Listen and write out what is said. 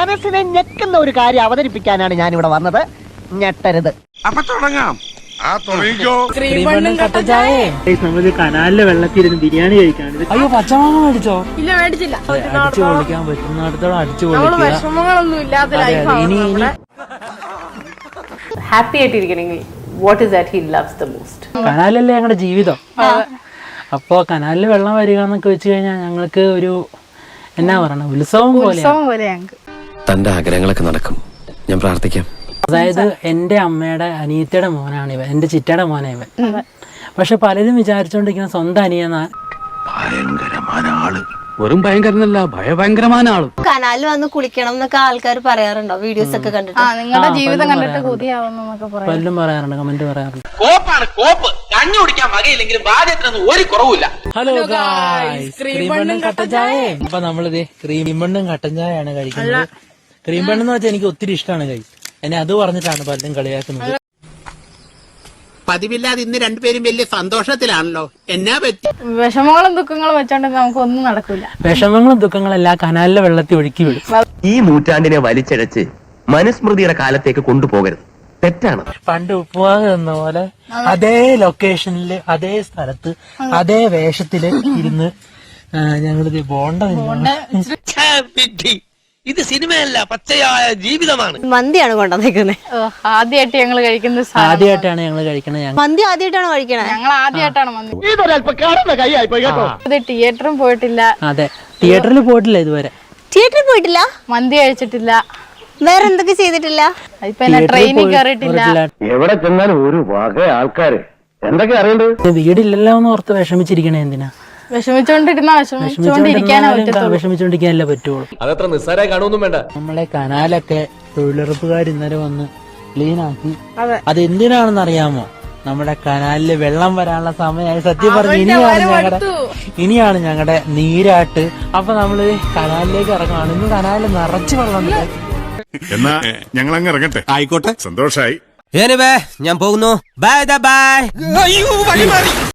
മനസ്സിനെ ഞെക്കുന്ന ഒരു കാര്യം അവതരിപ്പിക്കാനാണ് ഞാൻ ഇവിടെ വന്നത്. ഞെട്ടരുത്. അപ്പൊ തുടങ്ങാം. നമുക്ക് കനാലിലെ വെള്ളത്തിരുന്ന് ബിരിയാണി കഴിക്കാണ്. അയ്യോ പച്ചമാങ്ങ മേടിച്ചോ? ഇല്ല, മേടിച്ചില്ല. അടിച്ചു പൊളിക്കാൻ പറ്റുന്നിടത്തോളം അടിച്ചു ഹാപ്പി ആയിട്ടിരിക്കണമെങ്കിൽ what is that he loves the most? കനാലല്ലേ ഞങ്ങളുടെ ജീവിതം. അപ്പോ കനാലിൽ വെള്ളം വരിക എന്നൊക്കെ വെച്ച് കഴിഞ്ഞാൽ ഞങ്ങൾക്ക് ഒരു എന്നാ പറയണ ഉത്സവം പോലെ. തന്റെ ആഗ്രഹങ്ങളൊക്കെ നടക്കും, ഞാൻ പ്രാർത്ഥിക്കാം. അതായത് എന്റെ അമ്മയുടെ അനിയത്തിയുടെ മോനാണ് ഇവൻ, എന്റെ ചിറ്റയുടെ മോനാ ഇവൻ. പക്ഷെ പലരും വിചാരിച്ചോണ്ടിരിക്കുന്ന സ്വന്തം അനിയനാ. ഭയങ്കരമായ ആള്. വെറും ഭയങ്കരനല്ല, ഭയങ്കരമായ ആള്. കനാലിൽ വന്ന് കുളിക്കണം എന്നൊക്കെ ആൾക്കാർ പറയാറുണ്ടോ? വീഡിയോസ് ഒക്കെ കണ്ടിട്ട് നിങ്ങളുടെ ജീവിതം കണ്ടിട്ട് കൊതിയാവുന്നൊക്കെ പറയാം. പലരും പറയാറുണ്ട്, കമന്റ് പറയാറുണ്ട്. കഞ്ഞി കുടിക്കാൻ വകയില്ലെങ്കിലും ബാധ്യത്തിനൊന്നും ഒരു കുറവില്ല. ഹലോ ക്രീം കട്ടൻ ചായ. അപ്പൊ നമ്മളിത് ക്രീം കട്ടൻ ചായയാണ് കഴിക്കുന്നത്. ക്രീം ബണ്ണെന്ന് വെച്ചാൽ എനിക്ക് ഒത്തിരി ഇഷ്ടമാണ് കഴിക്കും. എന്നെ അത് പറഞ്ഞിട്ടാണ് പലരും കളിയാക്കുന്നത്. പതിവില്ലാതെ ഇന്ന് രണ്ടുപേരും വലിയ സന്തോഷത്തിലാണല്ലോ. എന്നാ പറ്റി? വിഷമങ്ങളും ദുഃഖങ്ങളും വെച്ചോണ്ട് നമുക്ക് ഒന്നും നടക്കൂല. വിഷമങ്ങളും ദുഃഖങ്ങളെല്ലാം കനാലിലെ വെള്ളത്തിൽ ഒഴുക്കി വിടും. ഈ നൂറ്റാണ്ടിനെ വലിച്ചഴച്ച് മനുസ്മൃതിയുടെ കാലത്തേക്ക് കൊണ്ടുപോകരുത്, തെറ്റാണ്. പണ്ട് ഉപ്പുവാഗ് എന്ന പോലെ അതേ ലൊക്കേഷനില്, അതേ സ്ഥലത്ത്, അതേ വേഷത്തില് ഇരുന്ന് ഞങ്ങളിത് ബോണ്ട ഇത് സിനിമയല്ല, പച്ചയായ ജീവിതമാണ്. മന്തിയാണ് കൊണ്ടുവന്നേക്കുന്നത്. ആദ്യമായിട്ട് ഞങ്ങൾ കഴിക്കുന്ന ആദ്യമായിട്ടാണ് ഞങ്ങൾ കഴിക്കണത്. മന്തി ആദ്യമായിട്ടാണോ കഴിക്കണേ? ഞങ്ങൾ ആദ്യമായിട്ടാണ് മന്തി. കേട്ടോ. ഇത് തിയേറ്ററും പോയിട്ടില്ല. അതെ, തിയേറ്ററിൽ പോയിട്ടില്ല ഇതുവരെ. തിയേറ്ററിൽ പോയിട്ടില്ല, മന്തി കഴിച്ചിട്ടില്ല, വേറെ എന്തൊക്കെ ചെയ്തിട്ടില്ല. ഇപ്പൊ ട്രെയിനിൽ കയറിയിട്ടില്ല. എവിടെ ചെന്നാലും ഒരു വക ആൾക്കാര് എന്തൊക്കെ അറിയണ്ടത്. വീടില്ലല്ലോ എന്ന് ഓർത്ത് വിഷമിച്ചിരിക്കണേ എന്തിനാ? വിഷമിച്ചോണ്ടിരിക്കാനല്ലേ പറ്റുള്ളൂ. അതത്ര നിസ്സാരമായി കാണുമൊന്നും വേണ്ട. നമ്മളെ കനാലൊക്കെ തൊഴിലുറപ്പുകാർ ഇന്നലെ വന്ന് ക്ലീനാക്കി. അത് എന്തിനാണെന്ന് അറിയാമോ? നമ്മുടെ കനാലില് വെള്ളം വരാനുള്ള സമയമായി. സത്യം പറഞ്ഞ് ഇനിയാണ് ഞങ്ങളുടെ നീരാട്ട്. അപ്പൊ നമ്മള് കനാലിലേക്ക് ഇറങ്ങുകയാണ്. ഇന്ന് കനാലിൽ നിറച്ച് വെള്ളം. എന്നാ ഞങ്ങൾ അങ്ങ് ഇറങ്ങട്ടെ. ആയിക്കോട്ടെ, സന്തോഷായി. ഞാൻ പോകുന്നു. Bye bye.